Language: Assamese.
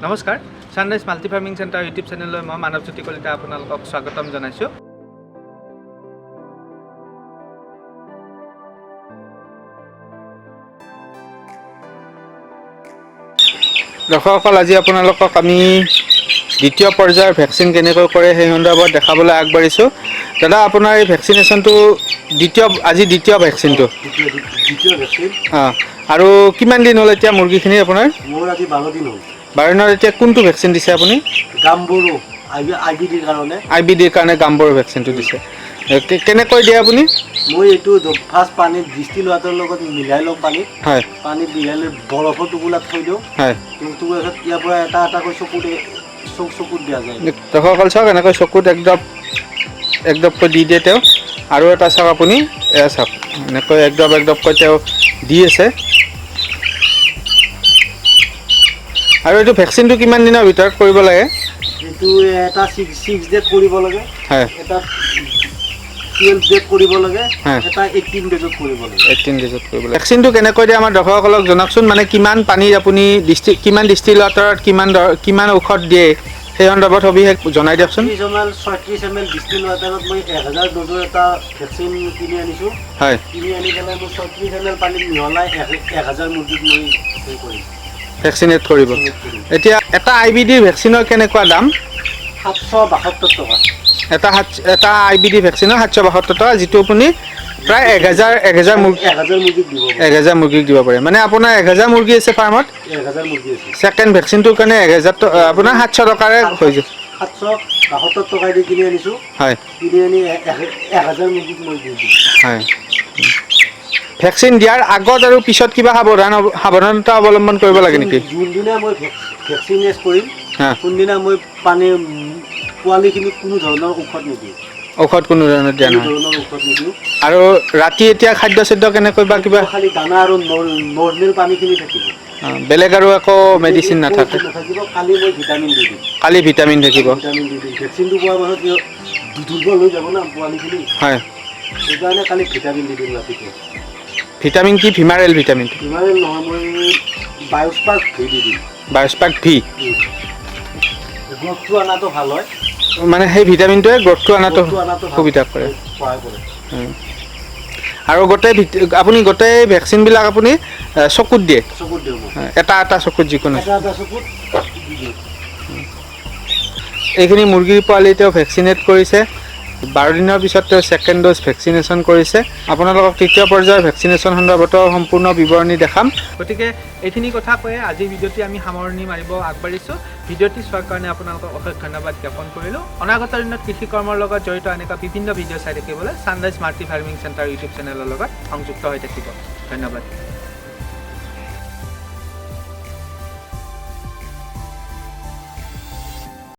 নমস্কাৰ সানৰাইজ মাল্টিফাৰ্মিং চেণ্টাৰ ইউটিউব চেনেললৈ মই মানৱজ্যোতি কলিতা আপোনালোকক স্বাগতম জনাইছোঁ। দৰ্শকসকল, আজি আপোনালোকক আমি দ্বিতীয় পৰ্যায়ৰ ভেকচিন কেনেকৈ কৰে সেই সন্দৰ্ভত দেখাবলৈ আগবাঢ়িছোঁ। দাদা, আপোনাৰ এই ভেকচিনেশ্যনটো আজি দ্বিতীয় ভেকচিনটো আৰু কিমান দিন হ'ল এতিয়া মুৰ্গীখিনি আপোনাৰ? মোৰ আজি 12 দিন হ'ল। 12 দিনত এতিয়া কোনটো ভেকচিন দিছে আপুনি? গাম্বুৰো আইবিডিৰ কাৰণে। আইবিডিৰ কাৰণে গাম্বুৰো ভেকচিনটো দিছে। কেনেকৈ দিয়ে আপুনি? মই এইটো ফাৰ্ষ্ট পানীত ডিষ্টিল ৱাটাৰৰ লগত মিলাই লওঁ। হয়, পানীত মিলাই লৈ বৰফৰ টোপোলাত থৈ দিওঁ। হয়, টোপোলাত ইয়াৰ পৰা এটা এটাকৈ চকুত দিয়া যায়। দৰ্শকসকল চাওক, এনেকৈ চকুত একদমকৈ দি দিয়ে তেওঁ। আৰু এটা চাওক আপুনি, এয়া চাওক, এনেকৈ একদমকৈ তেওঁ দি আছে। আৰু এইটো ভেকচিনটো কিমান দিনৰ ভিতৰত কৰিব লাগে? এইটো এটা 6 ডেজ কৰিব লাগে, হয়, এটা 12 ডেজ কৰিব লাগে, হয়, এটা 18 ডেজত কৰিব লাগে। 18 ডেজত কৰিব লাগে। ভেকচিনটো কেনেকৈ দিয়ে আমাৰ দৰ্শকসকলক জনাওকচোন। মানে কিমান পানীত আপুনি কিমান ডিষ্টিল ৱাটাৰত কিমান ঔষধ দিয়ে সেই সন্দৰ্ভত সবিশেষ জনাই দিয়কচোন। 36 ml ডিষ্টিল ৱাটাৰত মই 1000 ড'জৰ এটা ভেকচিন কিনি আনিছোঁ। হয়, কিনি আনি পেলাই মই 36 ml পানীত মিহলাই 1000 মুৰ্গীক মই হেৰি কৰিম, ভেকচিনেট কৰিব। এতিয়া এটা আইবিডিৰ ভেকচিনৰ কেনেকুৱা দাম? 772 টকা। এটা আইবিডি ভেকচিনৰ 772 টকা, যিটো আপুনি প্ৰায় 1000 মুৰ্গীক দিব পাৰে। মানে আপোনাৰ 1000 মুৰ্গী আছে ফাৰ্মত, 1000 মুৰ্গী আছে। ছেকেণ্ড ভেকচিনটোৰ কাৰণে 1000 আপোনাৰ 700 টকাৰে হৈ যায়। 772 টকা দি কিনি আনিছোঁ। হয়, কিনি আনি 1000 মুৰ্গীক মই দি দিম। হয়। ভেকচিন দিয়াৰ আগত আৰু পিছত কিবা সাৱধানতা অৱলম্বন কৰিব লাগে নেকি? যোনদিনা মই ভেকচিনেট কৰিম, হা, কোনদিনা মই পোৱালিখিনিক কোনো ধৰণৰ ঔষধ নিদিওঁ। ঔষধ কোনো ধৰণৰ দিয়া নহয়। আৰু ৰাতি এতিয়া খাদ্য কেনেকৈ বা কিবা? খালি দানা আৰু নৰ্মেল পানীখিনি থাকিব, বেলেগ আৰু একো মেডিচিন নাথাকে। কালি মই ভিটামিন দি দিম। কালি ভিটামিন থাকিব। ভেকচিনটো পোৱাৰ পাছত দুৰ্বল হৈ যাব না পোৱালিখিনি। হয়, সেইকাৰণে কালি ভিটামিন দি দিম ৰাতিপুৱা। ভিটামিন কি? ভিমাৰেল ভিটামিন? ভিমাৰেল নহয়, মই বায়'স্পাৰ্ক ভি দি দিম। বায়'স্পাৰ্ক ভি? গ্ৰথটো অনাটো ভাল হয়। মানে সেই ভিটামিনটোৱে গ্ৰথটো অনাটো সুবিধা কৰে। আৰু আপুনি গোটেই ভেকচিনবিলাক আপুনি চকুত দিয়ে? চকুত দিওঁ। এটা চকুত যিকোনো। এটা চকুত। এইখিনি মুৰ্গীৰ পোৱালি তেওঁ ভেকচিনেট কৰিছে। 12 দিনৰ পিছত তেওঁ ছেকেণ্ড ড'জ ভেকচিনেশ্যন কৰিছে। আপোনালোকক তৃতীয় পৰ্যায়ৰ ভেকচিনেশ্যন সন্দৰ্ভতো সম্পূৰ্ণ বিৱৰণী দেখাম। গতিকে এইখিনি কথা কৈয়ে আজিৰ ভিডিঅ'টি আমি সামৰণি মাৰিব আগবাঢ়িছোঁ। ভিডিঅ'টি চোৱাৰ কাৰণে আপোনালোকক অশেষ ধন্যবাদ জ্ঞাপন কৰিলোঁ। অনাগত দিনত কৃষি কৰ্মৰ লগত জড়িত এনেকুৱা বিভিন্ন ভিডিঅ' চাই থাকিবলৈ সানৰাইজ মাল্টিফাৰ্মিং চেণ্টাৰ ইউটিউব চেনেলৰ লগত সংযুক্ত হৈ থাকিব। ধন্যবাদ।